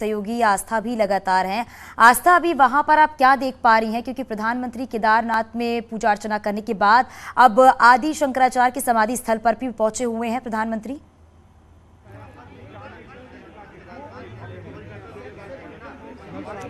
सहयोगी आस्था भी लगातार हैं। आस्था, अभी वहां पर आप क्या देख पा रही हैं, क्योंकि प्रधानमंत्री केदारनाथ में पूजा अर्चना करने के बाद अब आदि शंकराचार्य के समाधि स्थल पर भी पहुंचे हुए हैं प्रधानमंत्री।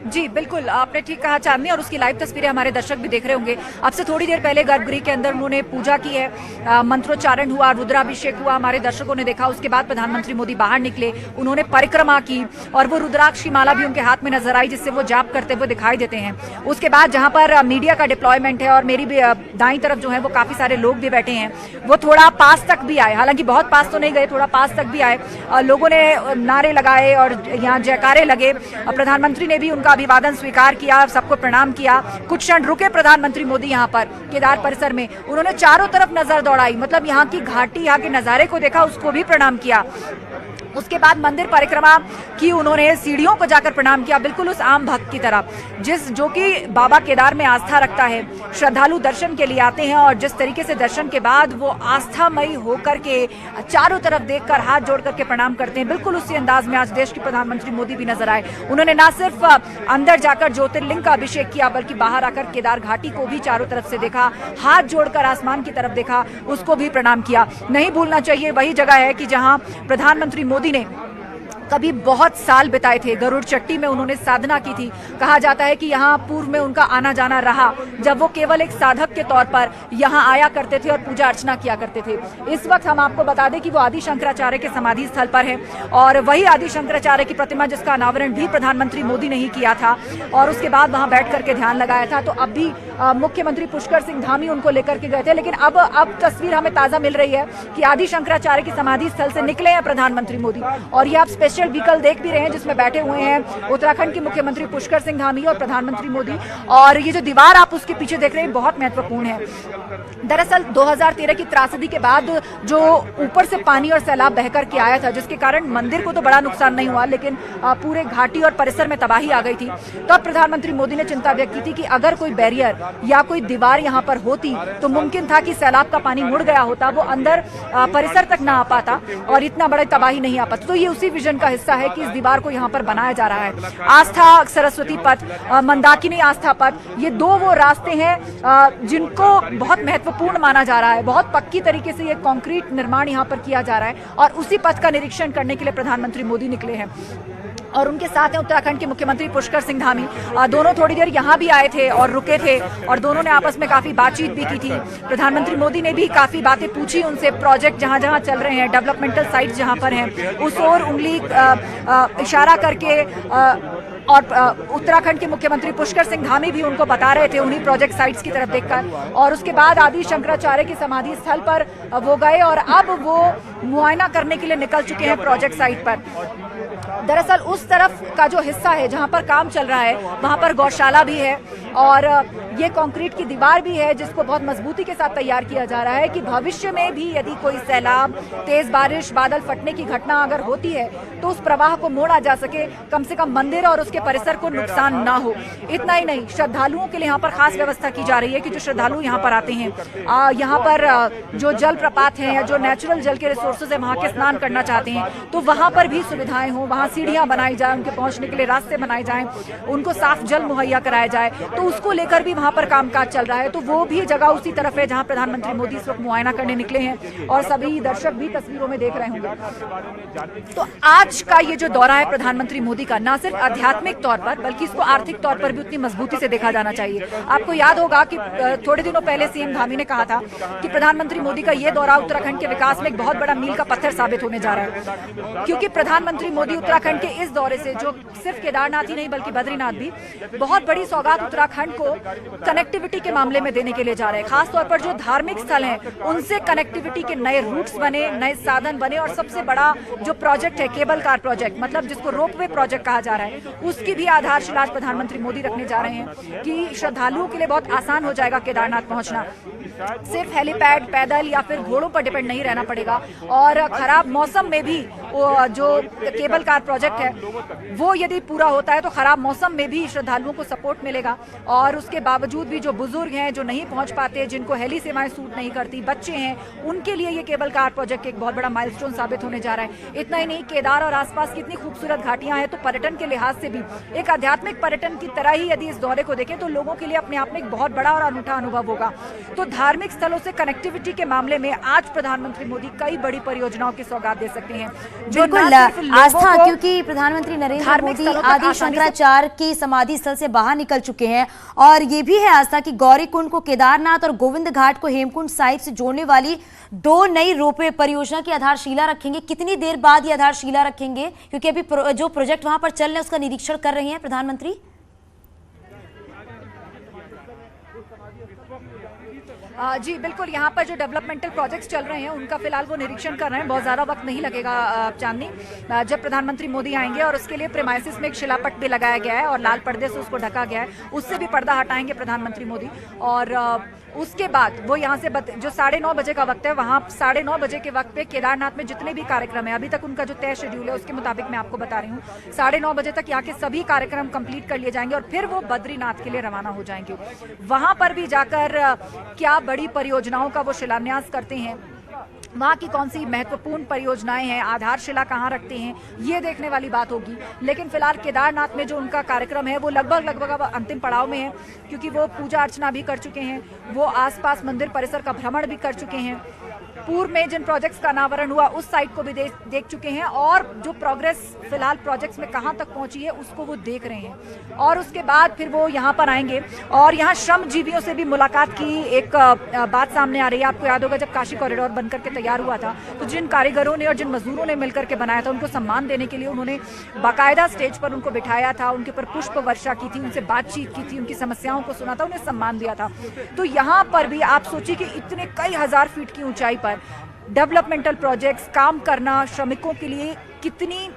जी बिल्कुल, आपने ठीक कहा चांदनी, और उसकी लाइव तस्वीरें हमारे दर्शक भी देख रहे होंगे। अब से थोड़ी देर पहले गर्भगृह के अंदर उन्होंने पूजा की है, मंत्रोच्चारण हुआ, रुद्राभिषेक हुआ, हमारे दर्शकों ने देखा। उसके बाद प्रधानमंत्री मोदी बाहर निकले, उन्होंने परिक्रमा की और वो रुद्राक्ष की माला भी उनके हाथ में नजर आई, जिससे वो जाप करते हुए दिखाई देते हैं। उसके बाद जहां पर मीडिया का डिप्लॉयमेंट है और मेरी भी दाईं तरफ जो है वो काफी सारे लोग भी बैठे हैं, वो थोड़ा पास तक भी आए, हालांकि बहुत पास तो नहीं गए, थोड़ा पास तक भी आए। लोगों ने नारे लगाए और यहाँ जयकारे लगे। प्रधानमंत्री ने भी उनका अभिवादन स्वीकार किया, सबको प्रणाम किया। कुछ क्षण रुके प्रधानमंत्री मोदी यहाँ पर केदार परिसर में, उन्होंने चारों तरफ नजर दौड़ाई, मतलब यहाँ की घाटी, यहाँ के नजारे को देखा, उसको भी प्रणाम किया। उसके बाद मंदिर परिक्रमा की, उन्होंने सीढ़ियों पर जाकर प्रणाम किया, बिल्कुल उस आम भक्त की तरह जो कि बाबा केदार में आस्था रखता है। श्रद्धालु दर्शन के लिए आते हैं और जिस तरीके से दर्शन के बाद वो आस्थामयी होकर के चारों तरफ देखकर हाथ जोड़ करके प्रणाम करते हैं, बिल्कुल उसी अंदाज में आज देश के प्रधानमंत्री मोदी भी नजर आए। उन्होंने न सिर्फ अंदर जाकर ज्योतिर्लिंग का अभिषेक किया, बल्कि बाहर आकर केदार घाटी को भी चारों तरफ से देखा, हाथ जोड़कर आसमान की तरफ देखा, उसको भी प्रणाम किया। नहीं भूलना चाहिए, वही जगह है कि जहां प्रधानमंत्री मोदी ने कभी बहुत साल बिताए थे। गरुड़ चट्टी में उन्होंने साधना की थी। कहा जाता है कि यहाँ पूर्व में उनका आना जाना रहा, जब वो केवल एक साधक के तौर पर यहाँ आया करते थे और पूजा अर्चना किया करते थे। इस वक्त हम आपको बता दें कि वो आदि शंकराचार्य के समाधि स्थल पर है, और वही आदि शंकराचार्य की प्रतिमा जिसका अनावरण भी प्रधानमंत्री मोदी ने ही किया था और उसके बाद वहां बैठ करके ध्यान लगाया था। तो अब भी मुख्यमंत्री पुष्कर सिंह धामी उनको लेकर के गए थे, लेकिन अब तस्वीर हमें ताजा मिल रही है कि आदि शंकराचार्य की समाधि स्थल से निकले हैं प्रधानमंत्री मोदी, और ये आप स्पेशल व्हीकल देख भी रहे हैं जिसमें बैठे हुए हैं उत्तराखंड के मुख्यमंत्री पुष्कर सिंह धामी और प्रधानमंत्री मोदी। और ये जो दीवार आप उसके पीछे देख रहे हैं बहुत महत्वपूर्ण है। दरअसल 2013 की त्रासदी के बाद जो ऊपर से पानी और सैलाब बहकर के आया था, जिसके कारण मंदिर को तो बड़ा नुकसान नहीं हुआ, लेकिन पूरे घाटी और परिसर में तबाही आ गई थी। तो अब प्रधानमंत्री मोदी ने चिंता व्यक्त की थी कि अगर कोई बैरियर या कोई दीवार यहाँ पर होती तो मुमकिन था कि सैलाब का पानी मुड़ गया होता, वो अंदर परिसर तक ना आ पाता और इतना बड़ा तबाही नहीं आ पाती। तो ये उसी विजन का हिस्सा है कि इस दीवार को यहाँ पर बनाया जा रहा है। आस्था सरस्वती पथ, मंदाकिनी आस्था पथ, ये दो वो रास्ते हैं जिनको बहुत महत्वपूर्ण माना जा रहा है। बहुत पक्की तरीके से ये कंक्रीट निर्माण यहाँ पर किया जा रहा है और उसी पथ का निरीक्षण करने के लिए प्रधानमंत्री मोदी निकले हैं और उनके साथ हैं उत्तराखंड के मुख्यमंत्री पुष्कर सिंह धामी। दोनों थोड़ी देर यहाँ भी आए थे और रुके थे और दोनों ने आपस में काफी बातचीत भी की थी। प्रधानमंत्री मोदी ने भी काफी बातें पूछी उनसे, प्रोजेक्ट जहाँ जहाँ चल रहे हैं, डेवलपमेंटल साइट्स जहाँ पर हैं, उस ओर उंगली इशारा करके और उत्तराखंड के मुख्यमंत्री पुष्कर सिंह धामी भी उनको बता रहे थे उन्हीं प्रोजेक्ट साइट्स की तरफ देखकर। और उसके बाद आदि शंकराचार्य की समाधि स्थल पर वो गए और अब वो मुआयना करने के लिए निकल चुके हैं प्रोजेक्ट साइट पर। दरअसल उस तरफ का जो हिस्सा है जहां पर काम चल रहा है, वहां पर गौशाला भी है और ये कंक्रीट की दीवार भी है जिसको बहुत मजबूती के साथ तैयार किया जा रहा है कि भविष्य में भी यदि कोई सैलाब, तेज बारिश, बादल फटने की घटना अगर होती है तो उस प्रवाह को मोड़ा जा सके, कम से कम मंदिर और उसके परिसर को नुकसान ना हो। इतना ही नहीं, श्रद्धालुओं के लिए यहाँ पर खास व्यवस्था की जा रही है कि जो श्रद्धालु यहाँ पर आते हैं, यहाँ पर जो जल प्रपात है या जो नेचुरल जल के रिसोर्सेज है वहाँ के स्नान करना चाहते हैं तो वहाँ पर भी सुविधाएं हों, वहाँ सीढ़ियां बनाई जाए, उनके पहुंचने के लिए रास्ते बनाए जाएं, उनको साफ जल मुहैया कराया जाए, तो उसको लेकर भी वहां पर कामकाज चल रहा है। तो वो भी जगह उसी तरफ है जहां प्रधानमंत्री मोदी इस वक्त मुआयना करने निकले हैं और सभी दर्शक भी तस्वीरों में देख रहे होंगे। तो आज का ये जो दौरा है प्रधानमंत्री मोदी का, न सिर्फ आध्यात्मिक तौर पर बल्कि इसको आर्थिक तौर पर भी उतनी मजबूती से देखा जाना चाहिए। आपको याद होगा कि थोड़े दिनों पहले सीएम धामी ने कहा था कि प्रधानमंत्री मोदी का ये दौरा उत्तराखंड के विकास में एक बहुत बड़ा मील का पत्थर साबित होने जा रहा है, क्योंकि प्रधानमंत्री मोदी उत्तराखंड के इस दौरे से, जो सिर्फ केदारनाथ ही नहीं बल्कि बद्रीनाथ भी, बहुत बड़ी सौगात उत्तराखंड को कनेक्टिविटी के मामले में देने के लिए जा रहे हैं। खासतौर पर जो धार्मिक स्थल हैं उनसे कनेक्टिविटी के नए रूट्स बने, नए साधन बने और सबसे बड़ा जो प्रोजेक्ट है केबल कार प्रोजेक्ट, मतलब जिसको रोपवे प्रोजेक्ट कहा जा रहा है, उसकी भी आधारशिला आज प्रधानमंत्री मोदी रखने जा रहे हैं कि श्रद्धालुओं के लिए बहुत आसान हो जाएगा केदारनाथ पहुंचना। सिर्फ हेलीपैड, पैदल या फिर घोड़ों पर डिपेंड नहीं रहना पड़ेगा और खराब मौसम में भी जो केबल कार प्रोजेक्ट है वो यदि पूरा होता है तो खराब मौसम में भी श्रद्धालुओं को सपोर्ट मिलेगा। और उसके बावजूद भी जो बुजुर्ग हैं, जो नहीं पहुंच पाते, जिनको हेली सेवाएं सूट नहीं करती, बच्चे हैं, उनके लिए ये केबल कार प्रोजेक्ट एक बहुत बड़ा माइलस्टोन साबित होने जा रहा है। इतना ही नहीं, केदार और आसपास की इतनी खूबसूरत घाटियां हैं, तो पर्यटन के लिहाज से भी एक आध्यात्मिक पर्यटन की तरह ही यदि इस दौरे को देखें तो लोगों के लिए अपने आप में एक बहुत बड़ा और अनूठा अनुभव होगा। तो धार्मिक स्थलों से कनेक्टिविटी के मामले में आज प्रधानमंत्री मोदी कई बड़ी परियोजनाओं की सौगात दे सकते हैं। बिल्कुल आस्था, क्योंकि प्रधानमंत्री नरेंद्र मोदी आदि शंकराचार्य की समाधि स्थल से बाहर निकल चुके हैं और ये भी है आस्था कि गौरीकुंड को केदारनाथ और गोविंद घाट को हेमकुंड साहिब से जोड़ने वाली 2 नई रोपवे परियोजना की आधारशिला रखेंगे। कितनी देर बाद ये आधारशिला रखेंगे, क्योंकि अभी जो प्रोजेक्ट वहां पर चल रहे हैं उसका निरीक्षण कर रहे हैं प्रधानमंत्री? जी बिल्कुल, यहाँ पर जो डेवलपमेंटल प्रोजेक्ट्स चल रहे हैं उनका फिलहाल वो निरीक्षण कर रहे हैं। बहुत ज़्यादा वक्त नहीं लगेगा चांदनी, जब प्रधानमंत्री मोदी आएंगे और उसके लिए प्रेमाइसिस में एक शिलापट भी लगाया गया है और लाल पर्दे से उसको ढका गया है, उससे भी पर्दा हटाएंगे प्रधानमंत्री मोदी। और उसके बाद वो यहाँ से जो 9:30 बजे का वक्त है, वहाँ 9:30 बजे के वक्त पे केदारनाथ में जितने भी कार्यक्रम है, अभी तक उनका जो तय शेड्यूल है उसके मुताबिक मैं आपको बता रही हूँ, 9:30 बजे तक यहाँ के सभी कार्यक्रम कंप्लीट कर लिए जाएंगे और फिर वो बद्रीनाथ के लिए रवाना हो जाएंगे। वहां पर भी जाकर क्या बड़ी परियोजनाओं का वो शिलान्यास करते हैं, वहाँ की कौन सी महत्वपूर्ण परियोजनाएं हैं, आधारशिला कहाँ रखते हैं, ये देखने वाली बात होगी। लेकिन फिलहाल केदारनाथ में जो उनका कार्यक्रम है वो लगभग अब अंतिम पड़ाव में है, क्योंकि वो पूजा अर्चना भी कर चुके हैं, वो आसपास मंदिर परिसर का भ्रमण भी कर चुके हैं, पूर्व में जिन प्रोजेक्ट्स का अनावरण हुआ उस साइट को भी देख चुके हैं और जो प्रोग्रेस फिलहाल प्रोजेक्ट्स में कहां तक पहुंची है उसको वो देख रहे हैं। और उसके बाद फिर वो यहां पर आएंगे और यहां श्रमजीवियों से भी मुलाकात की एक बात सामने आ रही है। आपको याद होगा जब काशी कॉरिडोर बनकर के तैयार हुआ था तो जिन कारीगरों ने और जिन मजदूरों ने मिलकर के बनाया था उनको सम्मान देने के लिए उन्होंने बाकायदा स्टेज पर उनको बिठाया था, उनके ऊपर पुष्प वर्षा की थी, उनसे बातचीत की थी, उनकी समस्याओं को सुना था, उन्हें सम्मान दिया था। तो यहाँ पर भी आप सोचिए कि इतने कई हजार फीट की ऊंचाई पर डेवलपमेंटल प्रोजेक्ट्स काम करना श्रमिकों के लिए कितनी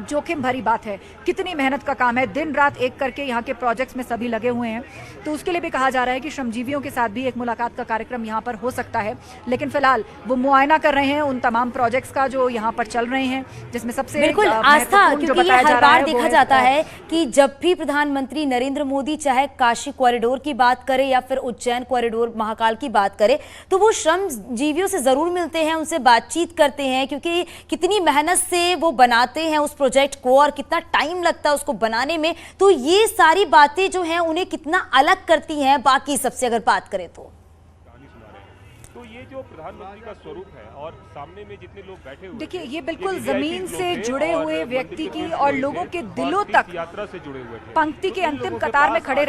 जोखिम भरी बात है, कितनी मेहनत का काम है। दिन रात एक करके यहाँ के प्रोजेक्ट्स में सभी लगे हुए हैं, तो उसके लिए भी कहा जा रहा है कि श्रमजीवियों के साथ भी एक मुलाकात का कार्यक्रम यहाँ पर हो सकता है। लेकिन फिलहाल वो मुआयना कर रहे हैं उन तमाम प्रोजेक्ट्स का जो यहाँ पर चल रहे हैं, जिसमें सबसे बिल्कुल आस्था, क्योंकि ये हर बार देखा जाता है कि जब भी प्रधानमंत्री नरेंद्र मोदी चाहे काशी कॉरिडोर की बात करे या फिर उज्जैन कॉरिडोर महाकाल की बात करे तो वो श्रमजीवियों से जरूर मिलते हैं, उनसे बातचीत करते हैं, क्योंकि कितनी मेहनत से वो बनाते हैं उस प्रोजेक्ट को और कितना टाइम लगता है उसको बनाने में। तो ये सारी बातें जो हैं उन्हें कितना अलग करती हैं बाकी सबसे अगर बात करें तो ये जो प्रधानमंत्री का स्वरूप है और सामने में जितने लोग बैठे हुए, देखिए ये बिल्कुल जमीन से जुड़े हुए व्यक्ति की और लोगों के दिलों तक यात्रा से जुड़े हुए थे। पंक्ति के अंतिम कतार में खड़े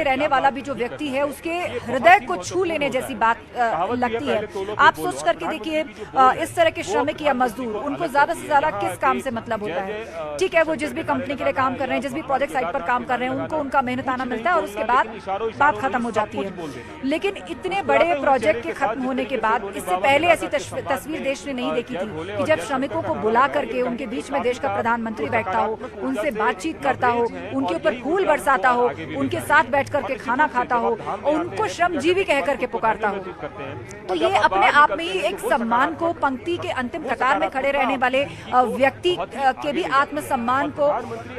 रहने वाला भी जो व्यक्ति है उसके हृदय को छू लेने जैसी बात लगती है। आप सोच करके देखिए, इस तरह के श्रमिक या मजदूर, उनको ज्यादा से ज्यादा किस काम से मतलब होता है? ठीक है, वो जिस भी कंपनी के लिए काम कर रहे हैं, जिस भी प्रोजेक्ट साइट पर काम कर रहे हैं, उनको उनका मेहनताना मिलता है और उसके बाद बात खत्म हो जाती है। लेकिन इतने बड़े प्रोजेक्ट के खत्म होने के बाद, इससे पहले ऐसी तस्वीर देश ने नहीं देखी थी कि जब श्रमिकों को बुला करके उनके बीच में देश का प्रधानमंत्री बैठता हो, उनसे बातचीत करता हो, उनके ऊपर फूल बरसाता हो, उनके साथ बैठ करके खाना खाता हो और उनको श्रमजीवी कह करके पुकारता हो। तो ये अपने आप में ही एक सम्मान को, पंक्ति के अंतिम कतार में खड़े रहने वाले व्यक्ति के भी आत्मसम्मान को,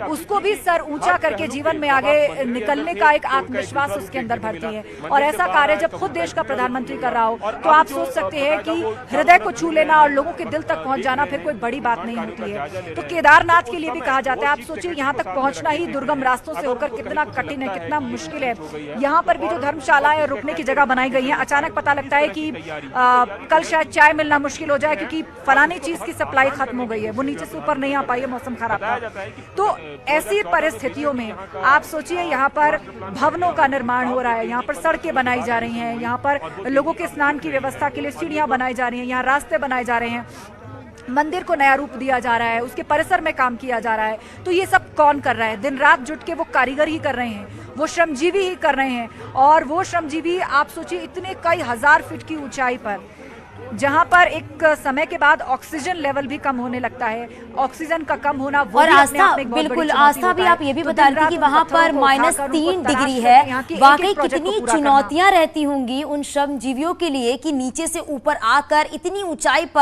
उसको भी सर ऊंचा करके जीवन में आगे निकलने का एक आत्मविश्वास उसके अंदर भरती है। और ऐसा कार्य जब खुद देश का प्रधानमंत्री कर रहा हो तो आप सोच सकते हैं कि हृदय को छू लेना और लोगों के दिल तक पहुंच जाना फिर कोई बड़ी बात नहीं होती है। तो केदारनाथ के लिए भी कहा जाता है, आप सोचिए यहाँ तक पहुंचना ही दुर्गम रास्तों से होकर कितना कठिन है, कितना मुश्किल है। यहाँ पर भी जो धर्मशालाएं और रुकने की जगह बनाई गई है, अचानक पता लगता है कि कल शायद चाय मिलना मुश्किल हो जाए क्योंकि फलानी चीज की सप्लाई खत्म हो गई है, वो नीचे से ऊपर नहीं आ पाई है, मौसम खराब था। तो ऐसी परिस्थितियों में आप सोचिए यहाँ पर भवनों का निर्माण हो रहा है, यहाँ पर सड़कें बनाई जा रही हैं, यहाँ पर लोगों के स्नान की व्यवस्था के लिए सीढ़ियां बनाई जा रही हैं, यहाँ रास्ते बनाए जा रहे हैं, मंदिर को नया रूप दिया जा रहा है, उसके परिसर में काम किया जा रहा है। तो ये सब कौन कर रहा है? दिन रात जुट के वो कारीगर ही कर रहे हैं, वो श्रमजीवी ही कर रहे हैं। और वो श्रमजीवी आप सोचिए इतने कई हजार फीट की ऊंचाई पर, जहां पर एक समय के बाद ऑक्सीजन लेवल भी कम होने लगता है, ऑक्सीजन का कम होना वो और आस्था, बिल्कुल आस्था भी आप ये भी बता रही थी कि वहां पर -3 डिग्री है, वाकई कितनी चुनौतियां रहती होंगी उन श्रमजीवियों के लिए कि नीचे से ऊपर आकर इतनी ऊंचाई पर